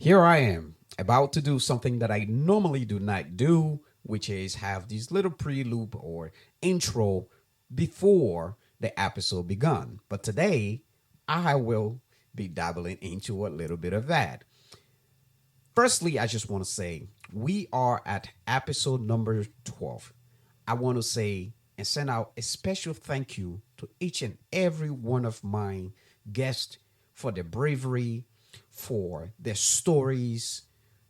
Here I am, about to do something that I normally do not do, which is have this little prelude or intro before the episode begun. But today, I will be dabbling into a little bit of that. Firstly, I just want to say we are at episode number 12. I want to say and send out a special thank you to each and every one of my guests for their bravery, for their stories,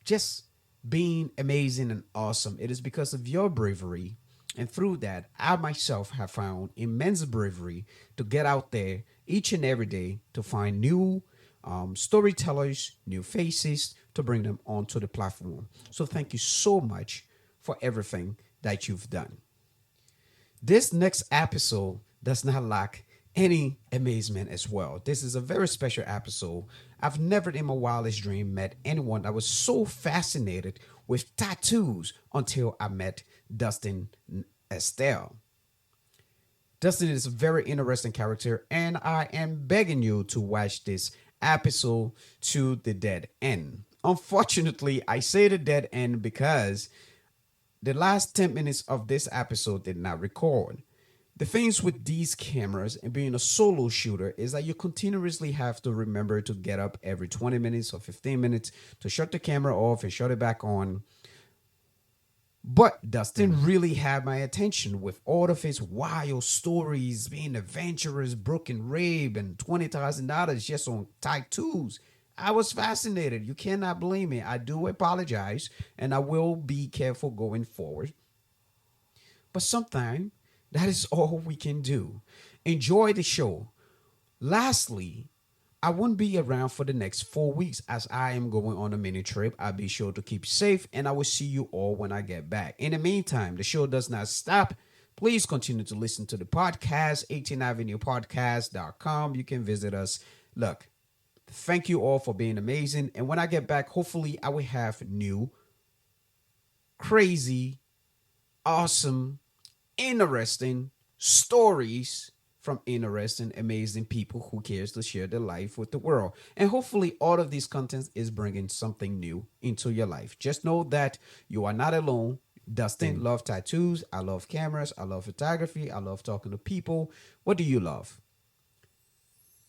just being amazing and awesome. It is because of your bravery. And through that, I myself have found immense bravery to get out there each and every day to find new storytellers, new faces to bring them onto the platform. So thank you so much for everything that you've done. This next episode does not lack any amazement as well. This is a very special episode. I've never in my wildest dream met anyone that was so fascinated with tattoos until I met Dustin Estill. Dustin is a very interesting character, and I am begging you to watch this episode to the dead end. Unfortunately, I say the dead end because the last 10 minutes of this episode did not record. The things with these cameras and being a solo shooter is that you continuously have to remember to get up every 20 minutes or 15 minutes to shut the camera off and shut it back on. But Dustin really had my attention with all of his wild stories, being adventurous, broken rib, and $20,000 just on tattoos. I was fascinated. You cannot blame me. I do apologize, and I will be careful going forward. But sometimes that is all we can do. Enjoy the show. Lastly, I won't be around for the next 4 weeks as I am going on a mini trip. I'll be sure to keep safe and I will see you all when I get back. In the meantime, the show does not stop. Please continue to listen to the podcast, 18avenuepodcast.com. You can visit us. Look, thank you all for being amazing. And when I get back, hopefully I will have new, crazy, awesome, interesting stories from interesting, amazing people who cares to share their life with the world. And hopefully all of these contents is bringing something new into your life. Just know that you are not alone. Dustin loves tattoos. I love cameras. I love photography. I love talking to people. What do you love?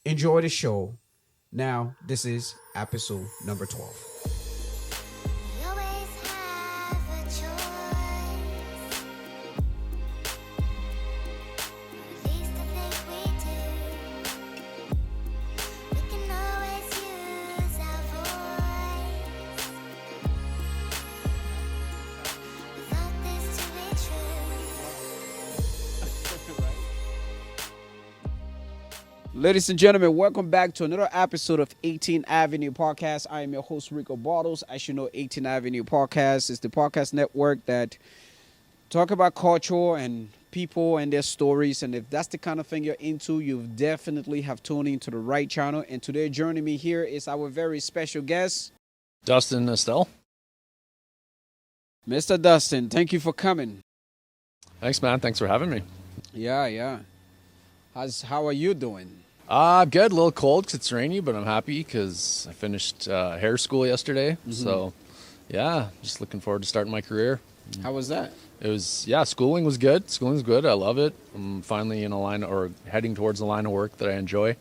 Enjoy the show. Now, this is episode number 12. We always have a choice. At least I think we do. We can always use our voice. Without this to be true. Ladies and gentlemen, welcome back to another episode of 18 Avenue Podcast. I am your host, Rico Bartles. As you know, 18 Avenue Podcast is the podcast network that talk about culture and people and their stories. And if that's the kind of thing you're into, you definitely have tuned into the right channel. And today, joining me here is our very special guest, Dustin Estill. Mr. Dustin. Thank you for coming. Thanks, man. Thanks for having me. Yeah. How are you doing? I'm good. A little cold because it's rainy, but I'm happy because I finished hair school yesterday. So, yeah, just looking forward to starting my career. How was that? It was, schooling was good. Schooling's good. I love it. I'm finally in a line or heading towards a line of work that I enjoy,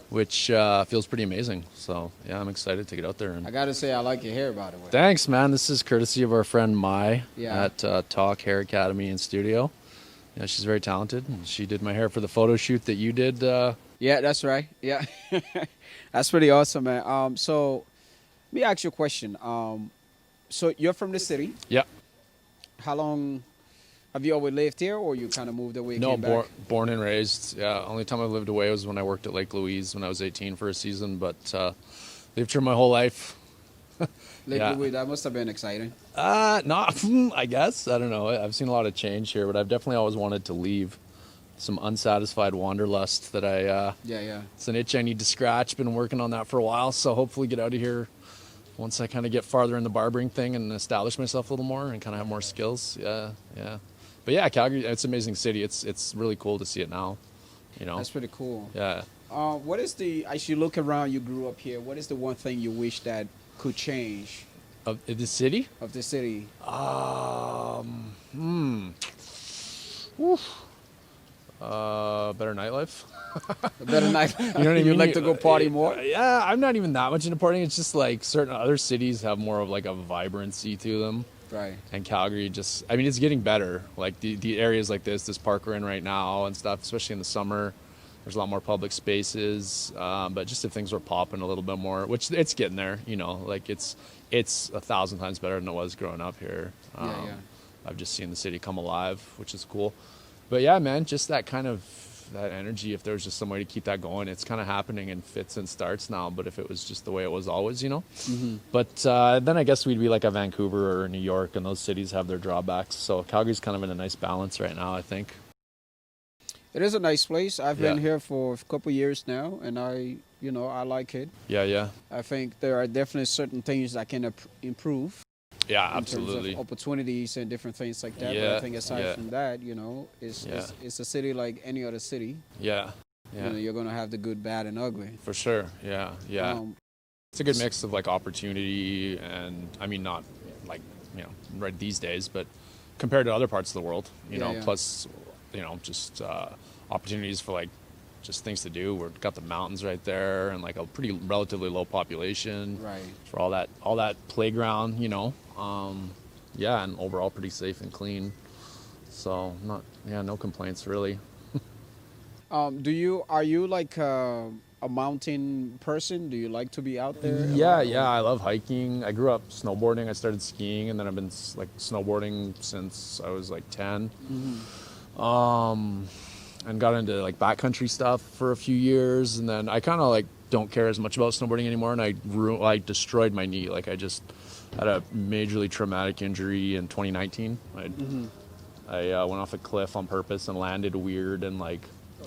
which feels pretty amazing. So, yeah, I'm excited to get out there. I got to say, I like your hair, by the way. Thanks, man. This is courtesy of our friend Mai at TOC Hair Academy and Studio. Yeah, she's very talented. She did my hair for the photo shoot that you did. Yeah, that's right. Yeah, that's pretty awesome, man. So let me ask you a question. So you're from the city. Yeah. How long have you always lived here, or you kind of moved away? No, came back? born and raised. Yeah, only time I lived away was when I worked at Lake Louise when I was 18 for a season. But lived here my whole life. Lake yeah. Louise, that must have been exciting. Not, I guess. I don't know. I've seen a lot of change here, but I've definitely always wanted to leave some unsatisfied wanderlust that Yeah. It's an itch I need to scratch. Been working on that for a while, so hopefully get out of here once I kind of get farther in the barbering thing and establish myself a little more and kind of have more skills. Yeah. But yeah, Calgary, it's an amazing city. It's really cool to see it now. You know. That's pretty cool. Yeah. What is as you look around, you grew up here, what is the one thing you wish that could change Of the city? of the city? Better nightlife. A better night. You know what I mean? You'd like to go party more? Yeah, I'm not even that much into partying. It's just like certain other cities have more of like a vibrancy to them. Right. And Calgary just, I mean, it's getting better. Like the areas like this park we're in right now and stuff, especially in the summer, there's a lot more public spaces. But just if things were popping a little bit more, which it's getting there, you know, like it's 1,000 times better than it was growing up here. Yeah. I've just seen the city come alive, which is cool. But yeah, man, just that kind of, that energy, if there was just some way to keep that going, it's kind of happening in fits and starts now, but if it was just the way it was always, you know. But then I guess we'd be like a Vancouver or New York, and those cities have their drawbacks, so Calgary's kind of in a nice balance right now, I think. It is a nice place. I've been Yeah. here for a couple years now, and I like it. Yeah I think there are definitely certain things that can improve in absolutely. terms of opportunities and different things like that. But Yeah, I think aside yeah. from that, it's a city like any other city. Yeah You're going to have the good, bad, and ugly. for sure. Yeah Um, it's a good mix of like opportunity and, I mean, not like, you know, right these days, but compared to other parts of the world, you know, Yeah. plus, you know, just opportunities for like just things to do. We've got the mountains right there and like a pretty relatively low population Right. for all that playground, you know. Yeah, and overall pretty safe and clean. So no complaints really. Are you like a mountain person? Do you like to be out there? Yeah, I love hiking. I grew up snowboarding. I started skiing, and then I've been like snowboarding since I was like 10. And got into like backcountry stuff for a few years, and then I kind of like don't care as much about snowboarding anymore. And I destroyed my knee. Like I just had a majorly traumatic injury in 2019. I went off a cliff on purpose and landed weird, and like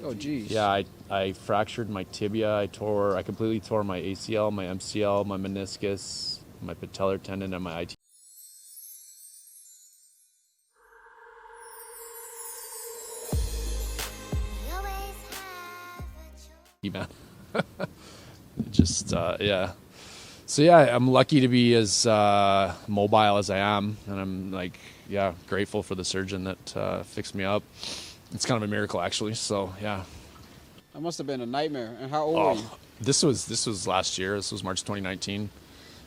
Oh, geez. yeah, I fractured my tibia. I completely tore my ACL, my MCL, my meniscus, my patellar tendon, and my IT. We always have a choice. Man. Just yeah. So yeah, I'm lucky to be as mobile as I am, and I'm like grateful for the surgeon that fixed me up. It's kind of a miracle actually. So yeah. That must have been a nightmare. And how old were you? This was last year. This was March 2019.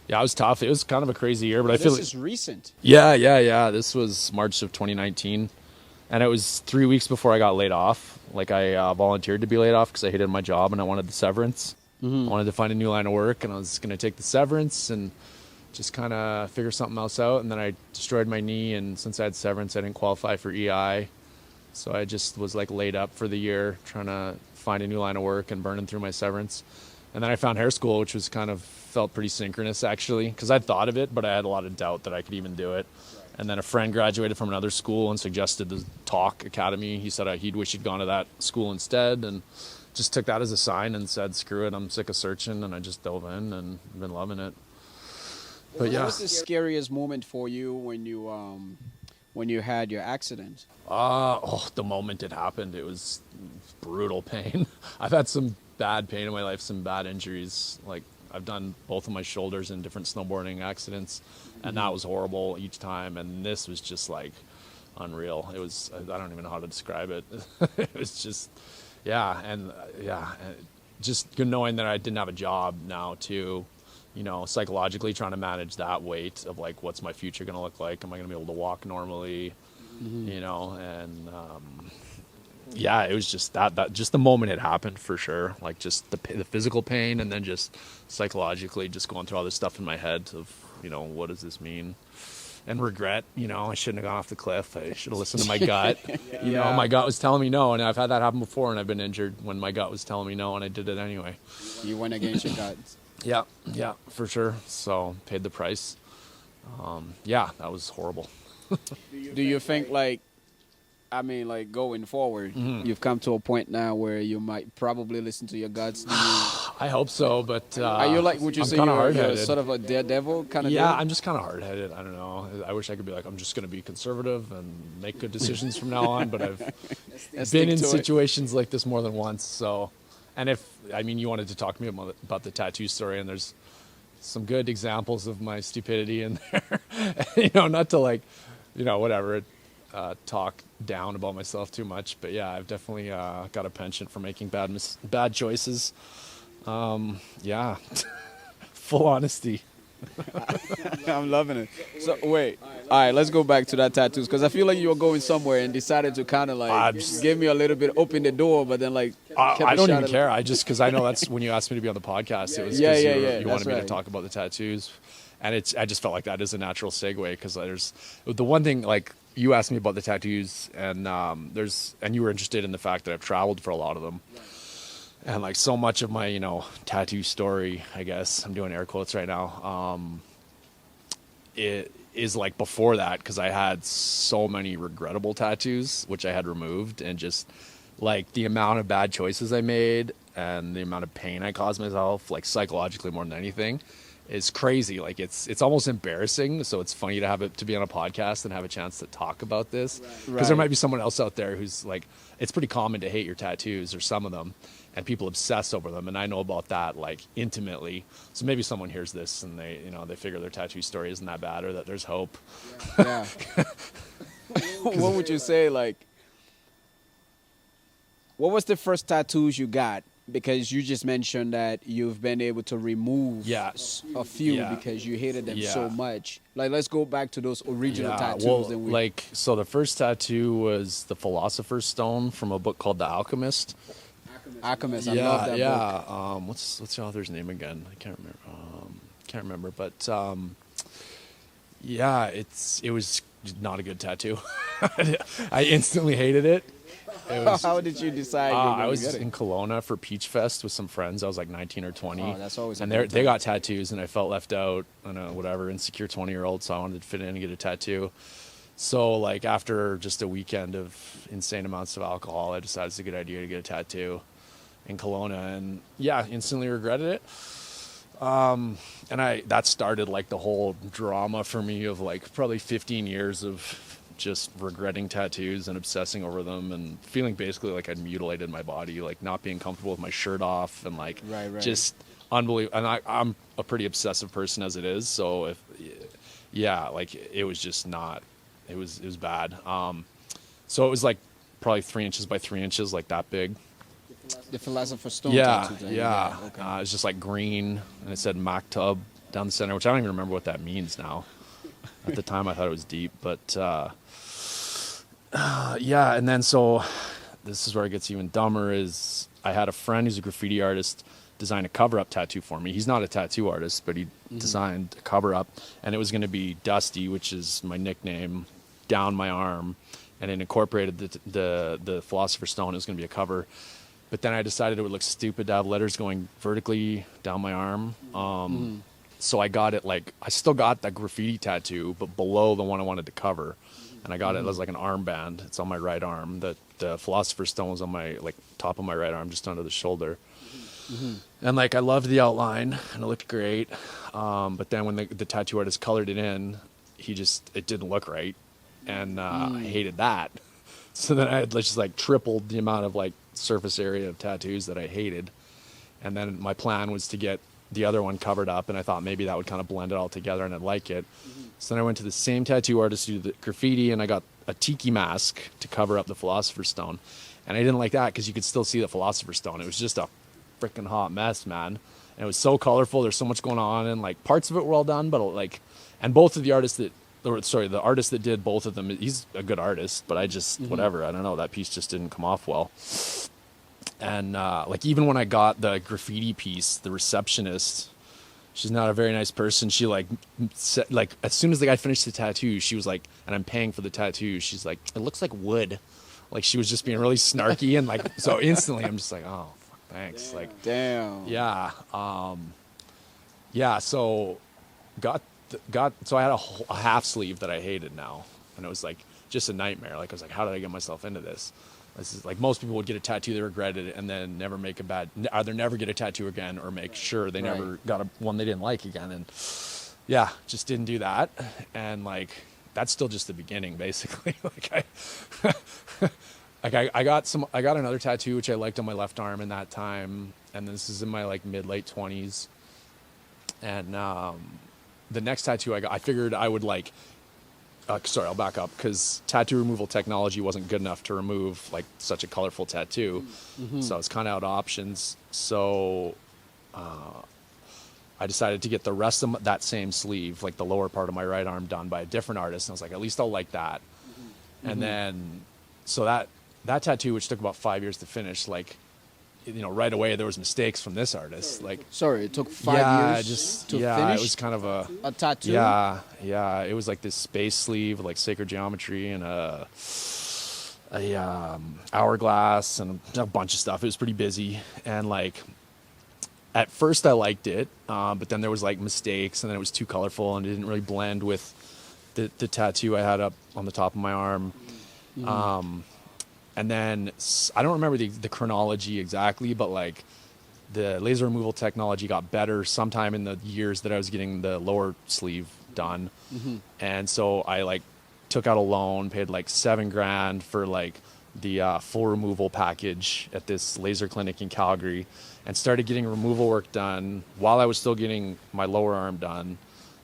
Yeah, it was tough. It was kind of a crazy year, but I feel This like is recent. Yeah. This was March of 2019, and it was 3 weeks before I got laid off. Like I volunteered to be laid off because I hated my job and I wanted the severance. I wanted to find a new line of work, and I was going to take the severance and just kind of figure something else out. And then I destroyed my knee, and since I had severance, I didn't qualify for EI. So I just was like laid up for the year trying to find a new line of work and burning through my severance. And then I found hair school, which was felt pretty synchronous actually, because I'd thought of it, but I had a lot of doubt that I could even do it. And then a friend graduated from another school and suggested the TOC Academy. He said he'd wish he'd gone to that school instead, and just took that as a sign and said, screw it, I'm sick of searching, and I just dove in and been loving it. But What yeah. was the scariest moment for you when you had your accident? The moment it happened, it was brutal pain. I've had some bad pain in my life, some bad injuries. Like I've done both of my shoulders in different snowboarding accidents, and that was horrible each time. And this was just like unreal. It was, I don't even know how to describe it. It was just, just good knowing that I didn't have a job now too. You know, psychologically trying to manage that weight of like, what's my future going to look like? Am I going to be able to walk normally? You know, and it was just that just the moment it happened for sure. Like just the physical pain, and then just psychologically just going through all this stuff in my head of, you know, what does this mean? And regret, you know, I shouldn't have gone off the cliff. I should have listened to my gut. You know, my gut was telling me no, and I've had that happen before, and I've been injured when my gut was telling me no, and I did it anyway. You went against your gut. Yeah, for sure. So paid the price. That was horrible. Do you think like going forward, you've come to a point now where you might probably listen to your guts? I hope so, but Are you like, would you I'm say kinda you're hard-headed. sort of a daredevil kind of Yeah, deal? I'm just kind of hard-headed. I don't know. I wish I could be like, I'm just going to be conservative and make good decisions from now on, but I've Stick been in to it. situations like this more than once. So, and you wanted to talk to me about the tattoo story, and there's some good examples of my stupidity in there. You know, not to like, you know, whatever, talk down about myself too much. But yeah, I've definitely got a penchant for making bad choices. Yeah, full honesty. I'm loving it. So wait, all right, let's go back to that tattoos because I feel like you were going somewhere and decided to kind of like give me a little bit, open the door, but then like I don't even care. I just because I know that's when you asked me to be on the podcast, it was because you wanted me to talk about the tattoos, and I just felt like that is a natural segue because there's the one thing like you asked me about the tattoos, and you were interested in the fact that I've traveled for a lot of them. And like so much of my, you know, tattoo story, I guess I'm doing air quotes right now. It is like before that because I had so many regrettable tattoos, which I had removed, and just like the amount of bad choices I made and the amount of pain I caused myself, like psychologically more than anything, is crazy. Like it's almost embarrassing. So it's funny to be on a podcast and have a chance to talk about this because there might be someone else out there who's like, it's pretty common to hate your tattoos or some of them. And people obsess over them, and I know about that like intimately. So maybe someone hears this and they figure their tattoo story isn't that bad, or that there's hope. Yeah. What would you say? Like, what was the first tattoos you got? Because you just mentioned that you've been able to remove a few because you hated them so much. Like, let's go back to those original tattoos. Well, so the first tattoo was the Philosopher's Stone from a book called The Alchemist. I love that book. What's the author's name again? I can't remember. But it was not a good tattoo. I instantly hated it. How did you decide? I was in Kelowna for Peach Fest with some friends. I was like 19 or 20. Oh, that's always. And they got tattoos, and I felt left out. I don't know, whatever, insecure 20-year-old. So I wanted to fit in and get a tattoo. So like after just a weekend of insane amounts of alcohol, I decided it's a good idea to get a tattoo in Kelowna, and instantly regretted it. And that started like the whole drama for me of like probably 15 years of just regretting tattoos and obsessing over them and feeling basically like I'd mutilated my body, like not being comfortable with my shirt off and like just unbelievable. And I'm a pretty obsessive person as it is. So like it was just not, it was bad. So it was like probably 3 inches by 3 inches, like that big. The Philosopher's Stone. Yeah. Okay. It was just like green, and it said Maktub down the center, which I don't even remember what that means now. At the time, I thought it was deep, but and then so this is where it gets even dumber. Is I had a friend who's a graffiti artist design a cover-up tattoo for me. He's not a tattoo artist, but he designed a cover-up, and it was going to be Dusty, which is my nickname, down my arm, and it incorporated the Philosopher's Stone. It was going to be a cover. But then I decided it would look stupid to have letters going vertically down my arm. So I got it I still got that graffiti tattoo, but below the one I wanted to cover. And I got it as like an armband. It's on my right arm. The Philosopher's Stone was on my top of my right arm, just under the shoulder. And I loved the outline, and it looked great. But then when the tattoo artist colored it in, it didn't look right. And I hated that. So then I had just tripled the amount of surface area of tattoos that I hated. And then my plan was to get the other one covered up, and I thought maybe that would kind of blend it all together and I'd like it. So then I went to the same tattoo artist to do the graffiti, and I got a tiki mask to cover up the Philosopher's Stone. And I didn't like that because you could still see the Philosopher's Stone. It was just a freaking hot mess, man. And it was so colorful. There's so much going on, and parts of it were all done, but and both of the artists the artist that did both of them, he's a good artist, but I just, whatever, I don't know, that piece just didn't come off well. And even when I got the graffiti piece, the receptionist, she's not a very nice person. She said, as soon as the guy finished the tattoo, she was and I'm paying for the tattoo, she's like, it looks like wood. She was just being really snarky, and so instantly I'm just oh, fuck, thanks. Damn. Yeah. So so I had a half sleeve that I hated now, and it was just a nightmare. I was how did I get myself into this? This is most people would get a tattoo they regretted it and then never make either never get a tattoo again or make sure they never got one they didn't like again. And just didn't do that. And that's still just the beginning, basically. I got another tattoo which I liked on my left arm in that time, and this is in my mid late 20s. And the next tattoo I got, I figured I would like, sorry, I'll back up, because tattoo removal technology wasn't good enough to remove like such a colorful tattoo. So I was kind of out of options. So I decided to get the rest of that same sleeve, like the lower part of my right arm, done by a different artist. And I was like, at least I'll like that. And then, so that tattoo, which took about 5 years to finish, like, you know, right away there was mistakes from this artist. Like, sorry, it took 5 years to finish. It was kind of a tattoo. Yeah, it was like this space sleeve, like sacred geometry and a hourglass and a bunch of stuff. It was pretty busy, and like, at first I liked it, but then there was like mistakes, and then it was too colorful and it didn't really blend with the tattoo I had up on the top of my arm. And then I don't remember the chronology exactly, but like the laser removal technology got better sometime in the years that I was getting the lower sleeve done. And so I like took out a loan, paid like $7,000 for like the full removal package at this laser clinic in Calgary, and started getting removal work done while I was still getting my lower arm done,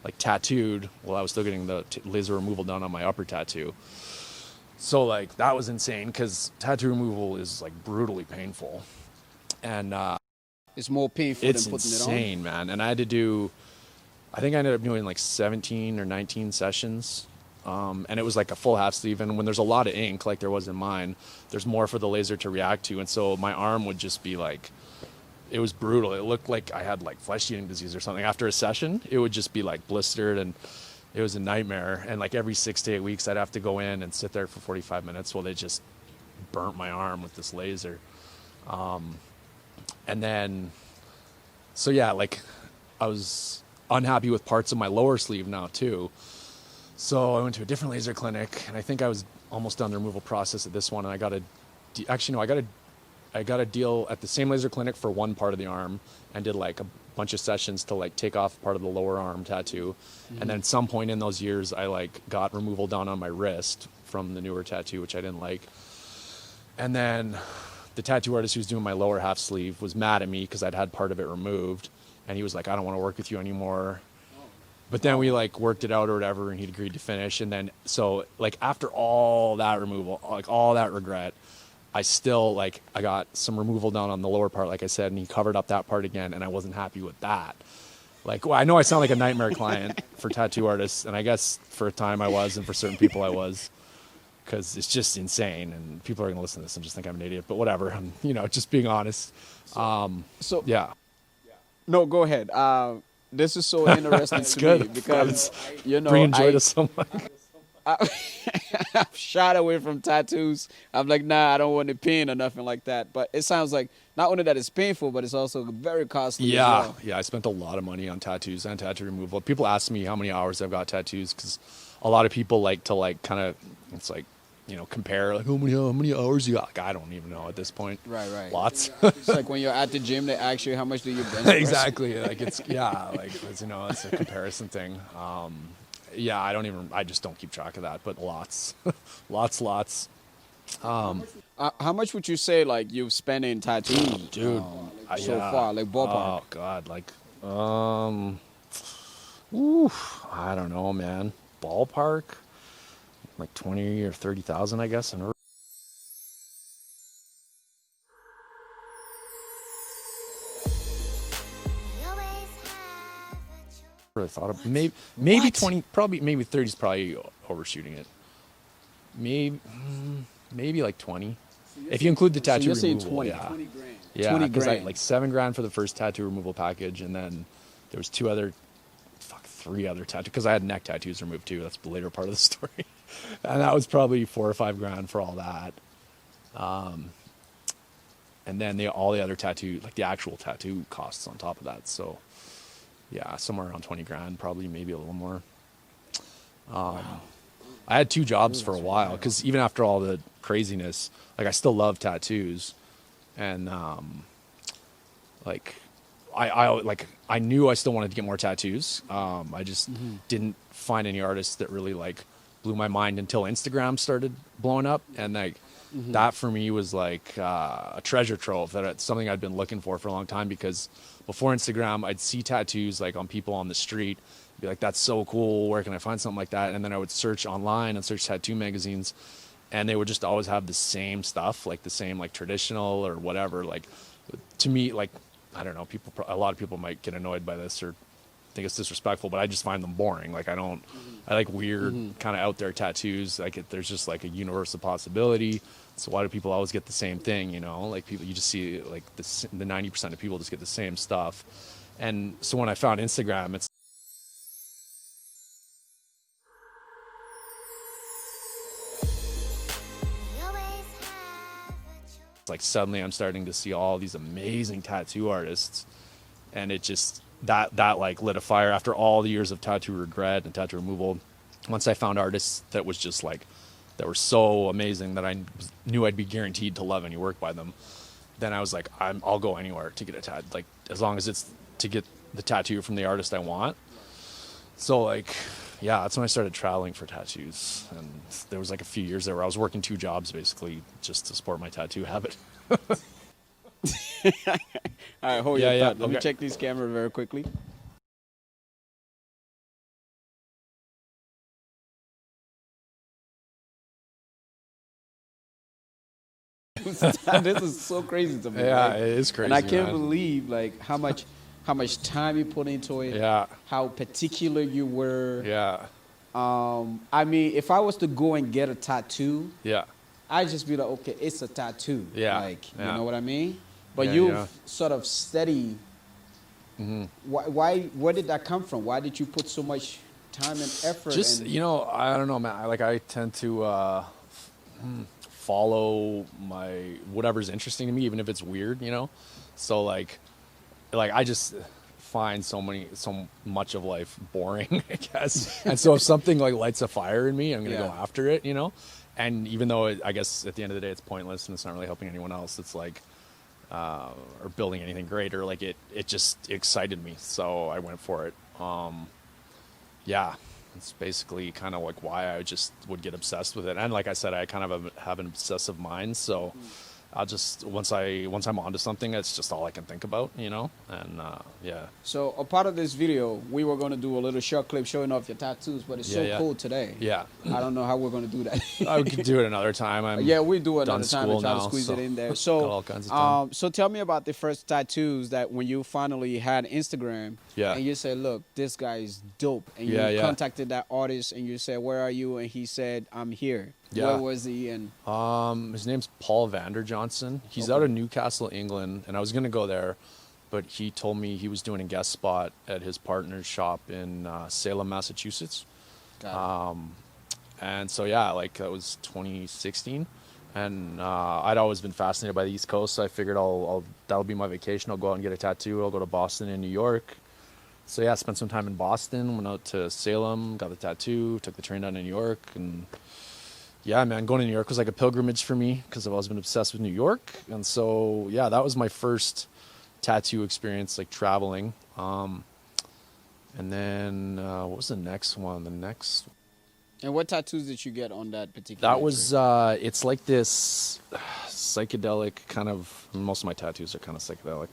like tattooed, while I was still getting the laser removal done on my upper tattoo. So like that was insane, because tattoo removal is like brutally painful, and it's more painful than putting it on. It's insane, man. And I had to do, I think I ended up doing like 17 or 19 sessions, and it was like a full half sleeve. And when there's a lot of ink, like there was in mine, there's more for the laser to react to, and so my arm would just be like, it was brutal. It looked like I had like flesh-eating disease or something. After a session, it would just be like blistered, and it was a nightmare. And like every 6 to 8 weeks, I'd have to go in and sit there for 45 minutes while they just burnt my arm with this laser. And then, so yeah, like I was unhappy with parts of my lower sleeve now too. So I went to a different laser clinic, and I think I was almost done the removal process at this one. And I got I got a deal at the same laser clinic for one part of the arm, and did like a bunch of sessions to like take off part of the lower arm tattoo. And then at some point in those years, I like got removal done on my wrist from the newer tattoo, which I didn't like. And then the tattoo artist who was doing my lower half sleeve was mad at me because I'd had part of it removed, and he was like, I don't want to work with you anymore. But then we like worked it out or whatever, and he'd agreed to finish. And then, so like after all that removal, like all that regret, I still like, I got some removal done on the lower part, like I said, and he covered up that part again, and I wasn't happy with that. Like, well, I know I sound like a nightmare client for tattoo artists, and I guess for a time I was, and for certain people I was, because it's just insane, and people are going to listen to this and just think I'm an idiot, but whatever. I'm, you know, just being honest. So yeah. No, go ahead. This is so interesting to good. me because, you know, bringing joy to someone. I've shied away from tattoos. I'm like, nah, I don't want the pain or nothing like that. But it sounds like not only that it's painful, but it's also very costly. Yeah, as well. yeah. I spent a lot of money on tattoos and tattoo removal. People ask me how many hours I've got tattoos, because a lot of people like to like kind of, it's like, you know, compare like how many hours you got. Like, I don't even know at this point. Right. Lots. It's like when you're at the gym, they ask you how much do you bench press? Exactly. Like it's like it's, you know, it's a comparison thing. Yeah, I just don't keep track of that, but lots. lots. How much would you say like you've spent in tattoos, dude? So far, like ballpark? Oh God, like I don't know, man. Ballpark, like 20 or 30,000, I guess. And really thought of maybe What? 20, probably maybe 30 is probably overshooting it. Maybe like 20, if you include the tattoo you're saying removal. 20. Yeah, 20 grand. yeah, 20 because grand. like $7,000 for the first tattoo removal package, and then there was three other tattoos, because I had neck tattoos removed too. That's the later part of the story, and that was probably $4,000 or $5,000 for all that. And then all the other tattoo, like the actual tattoo costs on top of that. So yeah, somewhere around 20 grand, probably, maybe a little more. I had 2 jobs for a while, because even after all the craziness, like I still love tattoos, and like I knew I still wanted to get more tattoos. I just didn't find any artists that really like blew my mind until Instagram started blowing up, and like that for me was like a treasure trove. That it's something I'd been looking for a long time, because before Instagram, I'd see tattoos like on people on the street, be like, that's so cool, where can I find something like that? And then I would search online and search tattoo magazines, and they would just always have the same stuff, like the same like traditional or whatever. Like, to me, like, I don't know, a lot of people might get annoyed by this or think it's disrespectful, but I just find them boring. Like, I like weird kind of out there tattoos. Like, there's just like a universal possibility. So why do people always get the same thing? You know, like people, you just see like the 90% of people just get the same stuff. And so when I found Instagram, it's like suddenly I'm starting to see all these amazing tattoo artists, and it just that like lit a fire after all the years of tattoo regret and tattoo removal. Once I found artists that was just like, that were so amazing that I knew I'd be guaranteed to love any work by them, then I was like, I'll go anywhere to get a tattoo, like as long as it's to get the tattoo from the artist I want. So like, yeah, that's when I started traveling for tattoos. And there was like a few years there where I was working 2 jobs basically just to support my tattoo habit. All right, hold your thought. Let me okay. check this camera very quickly. This is so crazy to me. Yeah, right? it is crazy. And I can't man. believe like how much time you put into it. Yeah. How particular you were. Yeah. I mean, if I was to go and get a tattoo, Yeah. I'd just be like, okay, it's a tattoo. Yeah. Like, Yeah. you know what I mean? But Yeah, you've yeah. sort of steady. Why? Where did that come from? Why did you put so much time and effort? Just, and, you know, I don't know, man. I tend to follow whatever's interesting to me, even if it's weird, you know? So like I just find so much of life boring, I guess. And so if something like lights a fire in me, I'm going to go after it, you know? And even though I guess at the end of the day it's pointless and it's not really helping anyone else, it's like, or building anything greater, like it just excited me. So I went for it. Yeah, it's basically kind of like why I just would get obsessed with it. And like I said, I kind of have an obsessive mind. So I'll just, once I'm onto something, it's just all I can think about, you know? And yeah. So a part of this video, we were going to do a little short clip showing off your tattoos, but it's so cold today. Yeah. I don't know how we're going to do that. I could do it another time. We do it another time and try to squeeze it in there. So, got all kinds of time. So tell me about the first tattoos that when you finally had Instagram, and you said, look, this guy is dope. And you contacted that artist and you said, where are you? And he said, I'm here. Yeah. Where was he? And his name's Paul Vander Johnson. He's out of Newcastle, England, and I was gonna go there, but he told me he was doing a guest spot at his partner's shop in Salem, Massachusetts. And so yeah, like that was 2016, and I'd always been fascinated by the East Coast, so I figured that'll be my vacation. I'll go out and get a tattoo. I'll go to Boston and New York. So yeah, I spent some time in Boston, went out to Salem, got the tattoo, took the train down to New York, and yeah, man, going to New York was like a pilgrimage for me because I've always been obsessed with New York. And so, yeah, that was my first tattoo experience, like traveling. And then what was the next one? And what tattoos did you get on that particular That was, it's like this psychedelic kind of, most of my tattoos are kind of psychedelic.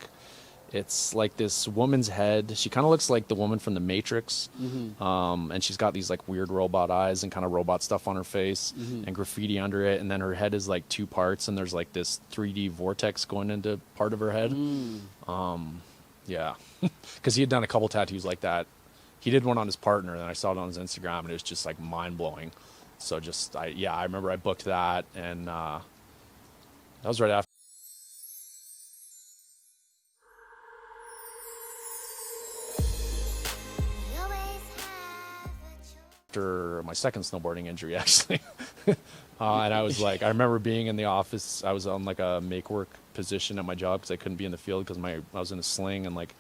It's like this woman's head. She kind of looks like the woman from The Matrix. And she's got these like weird robot eyes and kind of robot stuff on her face and graffiti under it. And then her head is like 2 parts and there's like this 3D vortex going into part of her head. Yeah. Because he had done a couple tattoos like that. He did one on his partner and I saw it on his Instagram and it was just like mind blowing. So just, I remember I booked that and that was right after my second snowboarding injury, actually. And I was like, I remember being in the office. I was on like a make work position at my job because I couldn't be in the field because I was in a sling and like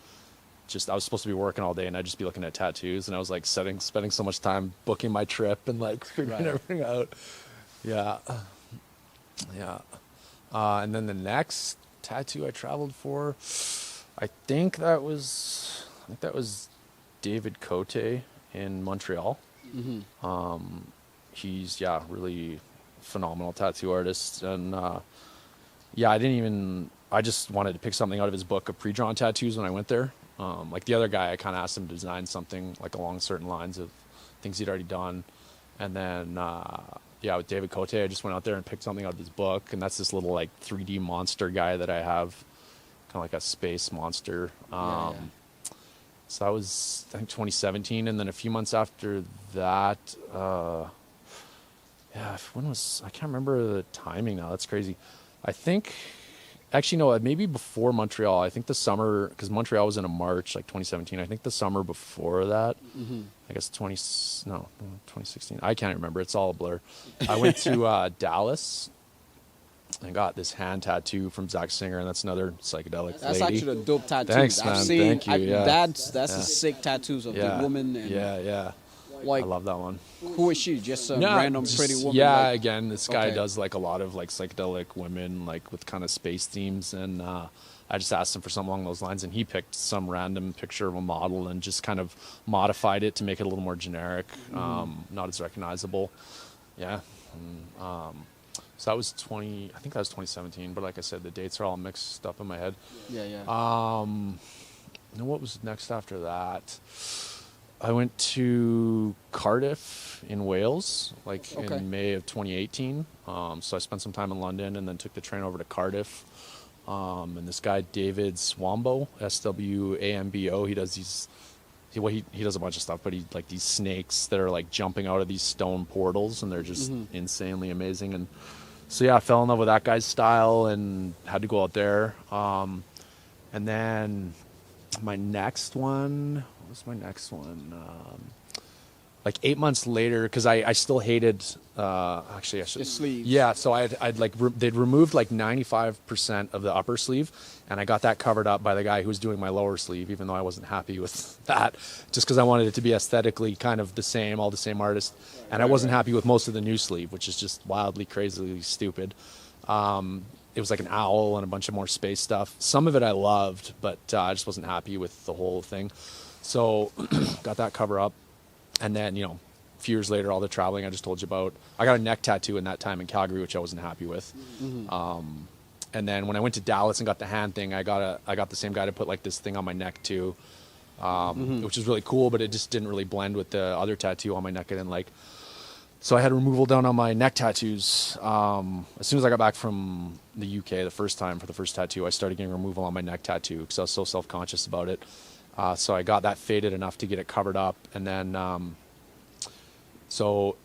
I was supposed to be working all day and I'd just be looking at tattoos and I was like spending so much time booking my trip and like figuring everything out. Yeah. Yeah. And then the next tattoo I traveled for, I think that was David Cote in Montreal. He's really phenomenal tattoo artist. And yeah, I just wanted to pick something out of his book of pre-drawn tattoos when I went there. Like the other guy, I kind of asked him to design something like along certain lines of things he'd already done. And then, yeah, with David Cote, I just went out there and picked something out of his book. And that's this little like 3D monster guy that I have, kind of like a space monster. So that was, I think, 2017. And then a few months after that, yeah, I can't remember the timing now. That's crazy. I think, actually, no, maybe before Montreal. I think the summer, because Montreal was in a March, like 2017. I think the summer before that, I guess 2016. I can't remember. It's all a blur. I went to Dallas and got this hand tattoo from Zach Singer, and that's another psychedelic That's lady. actually a dope tattoo. Thanks, man. I've seen, Thank you. Yeah. That's a sick tattoos of the woman. And Yeah. Like, I love that one. who is she? Just some random pretty woman? Yeah, like, again, this guy does like a lot of like psychedelic women, like with kind of space themes, and I just asked him for something along those lines, and he picked some random picture of a model and just kind of modified it to make it a little more generic, not as recognizable. Yeah. And, so that was I think that was 2017, but like I said, the dates are all mixed up in my head. Yeah. And what was next after that? I went to Cardiff in Wales, like in May of 2018. So I spent some time in London and then took the train over to Cardiff. And this guy, David Swambo, Swambo, he does these, he does a bunch of stuff, but he like these snakes that are like jumping out of these stone portals, and they're just insanely amazing. And so yeah, I fell in love with that guy's style and had to go out there. And then my next one, what was my next one? Like 8 months later, because I still hated, actually I should. The sleeves. Yeah, so I'd like, they'd removed like 95% of the upper sleeve, and I got that covered up by the guy who was doing my lower sleeve, even though I wasn't happy with that, just because I wanted it to be aesthetically kind of the same, all the same artist. And I wasn't happy with most of the new sleeve, which is just wildly, crazily stupid. It was like an owl and a bunch of more space stuff. Some of it I loved, but I just wasn't happy with the whole thing. So got that cover up. And then, a few years later, all the traveling I just told you about, I got a neck tattoo in that time in Calgary, which I wasn't happy with. And then when I went to Dallas and got the hand thing, I got the same guy to put like this thing on my neck too, which is really cool, but it just didn't really blend with the other tattoo on my neck I didn't like. So I had removal done on my neck tattoos. As soon as I got back from the UK the first time for the first tattoo, I started getting removal on my neck tattoo because I was so self-conscious about it. So I got that faded enough to get it covered up. And then, so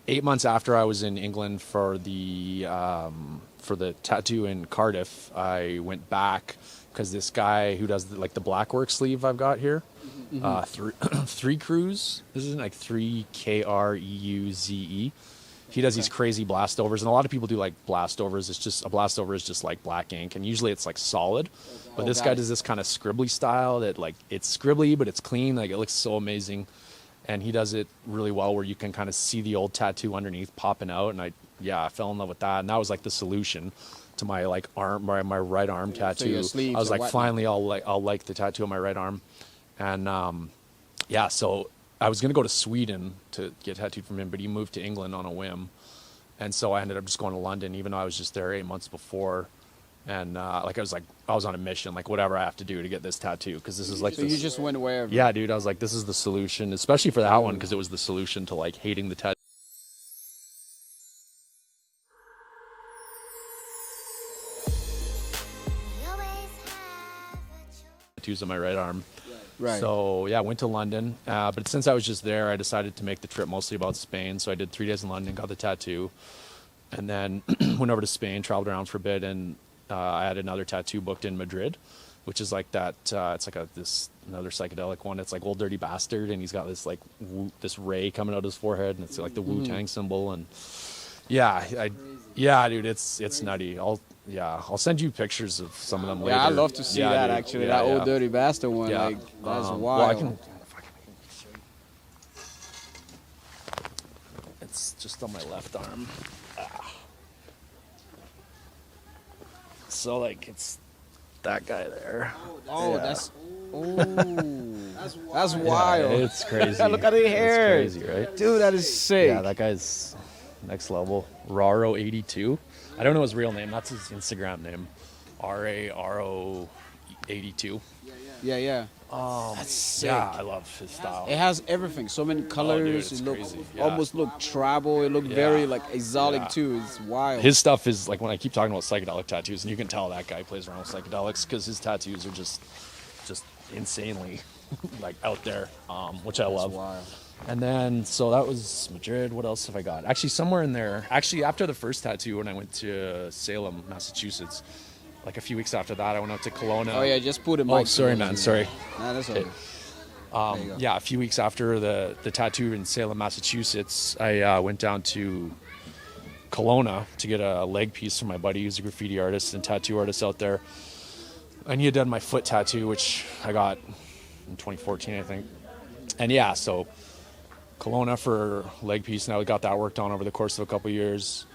8 months after I was in England for the tattoo in Cardiff, I went back because this guy who does the black work sleeve I've got here, three Crews, this isn't like 3Kreuze. He does these crazy blast overs, and a lot of people do like blast overs. It's just a blast over is just like black ink, and usually it's like solid. But this guy does this kind of scribbly style that like it's scribbly, but it's clean. Like it looks so amazing, and he does it really well where you can kind of see the old tattoo underneath popping out. And I fell in love with that, and that was like the solution to my like arm, my right arm tattoo. I was like, finally, I'll like the tattoo on my right arm, and so. I was going to go to Sweden to get tattooed from him, but he moved to England on a whim. And so I ended up just going to London, even though I was just there 8 months before. And I was on a mission, like whatever I have to do to get this tattoo. Because this is like, so you just went wherever. Yeah, dude. I was like, this is the solution, especially for that one, because it was the solution to like hating the tattoos on my right arm. Right. So yeah, I went to London, but since I was just there, I decided to make the trip mostly about Spain. So I did 3 days in London, got the tattoo, and then went over to Spain, traveled around for a bit, and I had another tattoo booked in Madrid, which is like that. It's like another psychedelic one. It's like Old Dirty Bastard, and he's got this like this ray coming out of his forehead, and it's like the Wu-Tang symbol, and dude, it's nutty. I'll send you pictures of some of them later. Yeah, I'd love to see that, dude. Actually. That Old Dirty Bastard one, like, that's wild. Well, I can... It's just on my left arm. So, like, it's that guy there. Oh, that's wild. Yeah, it's crazy. Look at the hair. It's crazy, right? Dude, that is sick. Yeah, that guy's... next level. Raro82. I don't know his real name. That's his Instagram name. RARO82. Yeah. That's sick. Yeah, I love his style. It has everything. So many colors. it's It look crazy. Yeah. almost look tribal. It looked very like exotic too. It's wild. His stuff is like, when I keep talking about psychedelic tattoos, and you can tell that guy plays around with psychedelics because his tattoos are just insanely like out there, which I love. Wild. And then, so that was Madrid. What else have I got? Actually, somewhere in there. Actually, after the first tattoo, when I went to Salem, Massachusetts, like a few weeks after that, I went out to Kelowna. Oh yeah, just put it. Oh, sorry, man. Sorry. Nah, that's okay. Yeah, a few weeks after the tattoo in Salem, Massachusetts, I went down to Kelowna to get a leg piece from my buddy who's a graffiti artist and tattoo artist out there. And he had done my foot tattoo, which I got in 2014, I think. And yeah, so Kelowna for leg piece. Now we got that worked on over the course of a couple of years.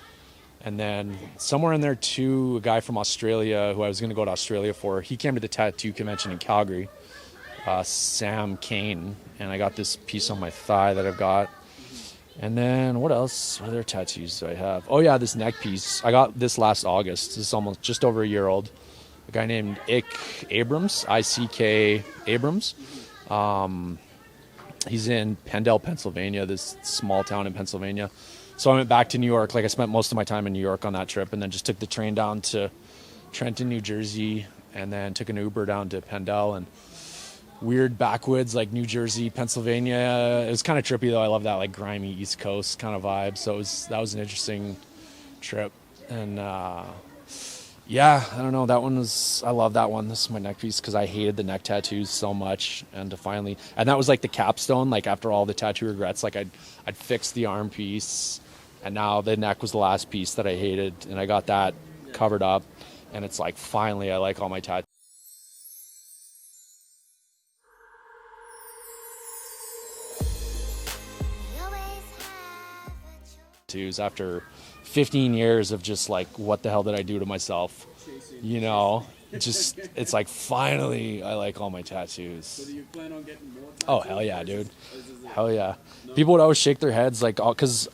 And then somewhere in there too, a guy from Australia who I was going to go to Australia for, he came to the tattoo convention in Calgary, Sam Kane, and I got this piece on my thigh that I've got. And then what else? What other tattoos do I have? Oh yeah, this neck piece. I got this last August. This is almost just over a year old. A guy named Ick Abrams, I-C-K Abrams. He's in Pendle, Pennsylvania, this small town in Pennsylvania. So I went back to New York. Like I spent most of my time in New York on that trip, and then just took the train down to Trenton, New Jersey, and then took an Uber down to Pendle and weird backwoods like New Jersey, Pennsylvania. It was kind of trippy though. I love that like grimy East Coast kind of vibe. So that was an interesting trip. And yeah, I don't know. I love that one. This is my neck piece because I hated the neck tattoos so much. And that was like the capstone. Like after all the tattoo regrets, like I'd fixed the arm piece, and now the neck was the last piece that I hated, and I got that covered up. And it's like finally I like all my tattoos. After 15 years of just like, what the hell did I do to myself? You know, it's like finally I like all my tattoos. So do you plan on getting more tattoos? Oh hell yeah, dude. Hell yeah. People would always shake their heads like, oh, because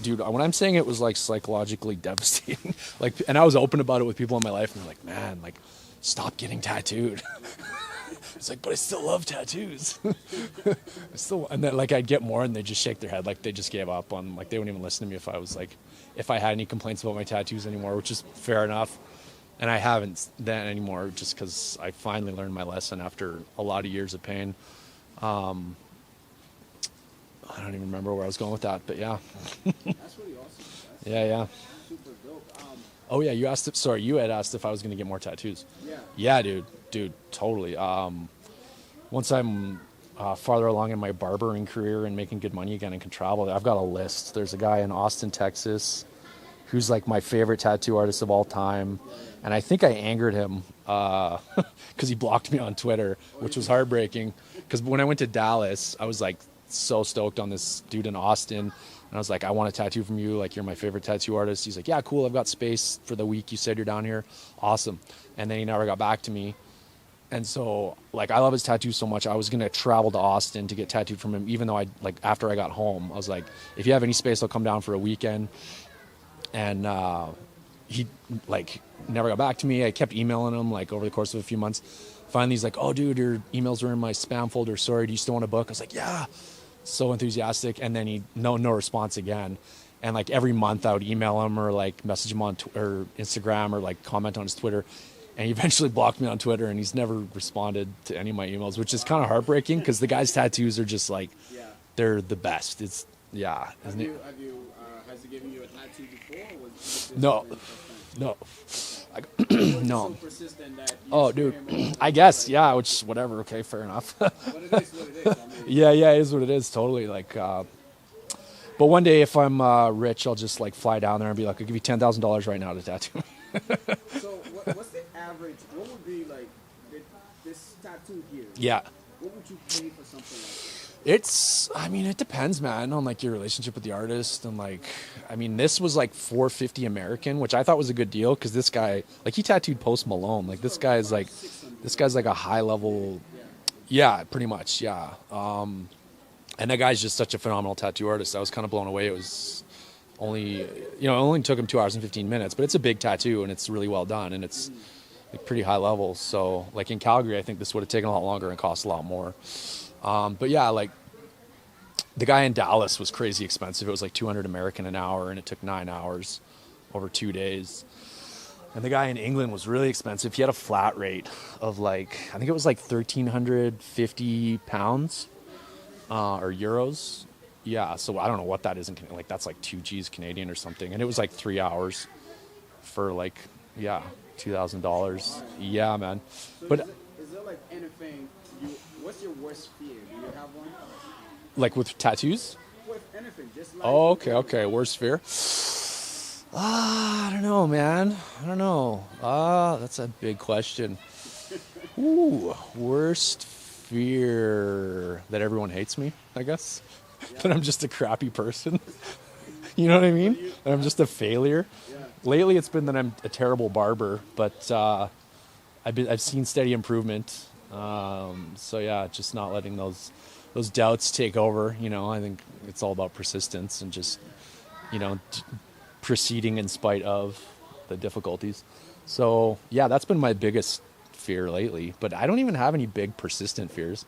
dude, when I'm saying it was like psychologically devastating, like, and I was open about it with people in my life, and they're like, man, like, stop getting tattooed. It's like, but I still love tattoos. And then like I'd get more, and they just shake their head like they just gave up on, like they wouldn't even listen to me if I had any complaints about my tattoos anymore, which is fair enough. And I haven't then anymore, just because I finally learned my lesson after a lot of years of pain. I don't even remember where I was going with that, but yeah. That's really awesome. Yeah. Super dope. Oh yeah, you had asked if I was going to get more tattoos. Yeah, dude, totally. Once I'm farther along in my barbering career and making good money again and can travel, I've got a list. There's a guy in Austin, Texas, who's like my favorite tattoo artist of all time. And I think I angered him because he blocked me on Twitter, which was heartbreaking. Because when I went to Dallas, I was like so stoked on this dude in Austin. And I was like, I want a tattoo from you. Like, you're my favorite tattoo artist. He's like, yeah, cool. I've got space for the week you said you're down here. Awesome. And then he never got back to me. And so, like, I love his tattoos so much. I was going to travel to Austin to get tattooed from him, even though after I got home, I was like, if you have any space, I'll come down for a weekend. And he, like, never got back to me. I kept emailing him, like, over the course of a few months. Finally, he's like, oh, dude, your emails are in my spam folder. Sorry, do you still want to book? I was like, yeah. So enthusiastic. And then no response again. And, like, every month I would email him or, like, message him on or Instagram or, like, comment on his Twitter. And he eventually blocked me on Twitter, and he's never responded to any of my emails, which is kind of heartbreaking because the guy's tattoos are just, like, they're the best. It's, yeah. Has he given you a tattoo before? Or was No. No. No. So persistent that Oh, dude. I guess, yeah, which, whatever. Okay, fair enough. But it is what it is. I mean, Yeah, it is what it is, totally. Like, but one day if I'm rich, I'll just, like, fly down there and be like, I'll give you $10,000 right now to tattoo me. So what's the average? What would be like this tattoo here? Yeah. What would you pay for something like this? It depends, man, on, like, your relationship with the artist. And, like, I mean, this was, like, $450 American, which I thought was a good deal because this guy, like, he tattooed Post Malone. Like, this guy's like a high level. Yeah, pretty much, yeah. And that guy's just such a phenomenal tattoo artist. I was kind of blown away. It was only, it only took him 2 hours and 15 minutes, but it's a big tattoo and it's really well done and it's like pretty high level. So like in Calgary, I think this would have taken a lot longer and cost a lot more. But yeah, like the guy in Dallas was crazy expensive. It was like 200 American an hour and it took 9 hours over 2 days. And the guy in England was really expensive. He had a flat rate of like, I think it was like 1,350 pounds or euros. Yeah, so I don't know what that is in like that's like 2 G's Canadian or something. And it was like 3 hours for like, yeah, $2,000. Yeah, man. So but is there like anything, what's your worst fear? Do you have one? Like with tattoos? With anything, just like... Oh, okay. Worst fear? I don't know, man. I don't know. That's a big question. Ooh, worst fear that everyone hates me, I guess. That I'm just a crappy person. You know what I mean? That I'm just a failure. Lately, it's been that I'm a terrible barber, but I've seen steady improvement. So yeah, just not letting those doubts take over. I think it's all about persistence and just proceeding in spite of the difficulties. So yeah, that's been my biggest fear lately. But I don't even have any big persistent fears.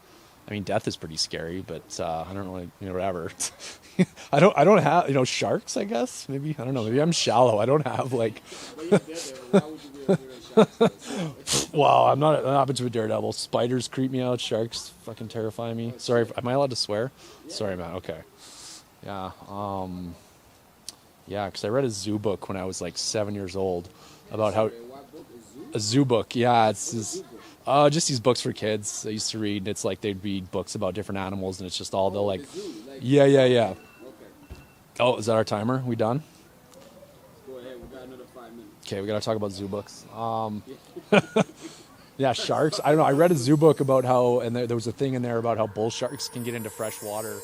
I mean, death is pretty scary, but I don't really, whatever. I don't have, sharks, I guess. Maybe, I don't know. Maybe I'm shallow. I don't have like. Wow, I'm not much of a daredevil. Spiders creep me out. Sharks fucking terrify me. Sorry, am I allowed to swear? Sorry, man. Okay. Yeah. Yeah, because I read a zoo book when I was like 7 years old about how a zoo book. Yeah, it's just these books for kids I used to read. It's like they'd read books about different animals, and it's just all they'll like. Yeah. Oh, is that our timer? We done? Go ahead. We got another 5 minutes. Okay, we gotta talk about zoo books. Yeah, sharks. I don't know. I read a zoo book about how, and there was a thing in there about how bull sharks can get into fresh water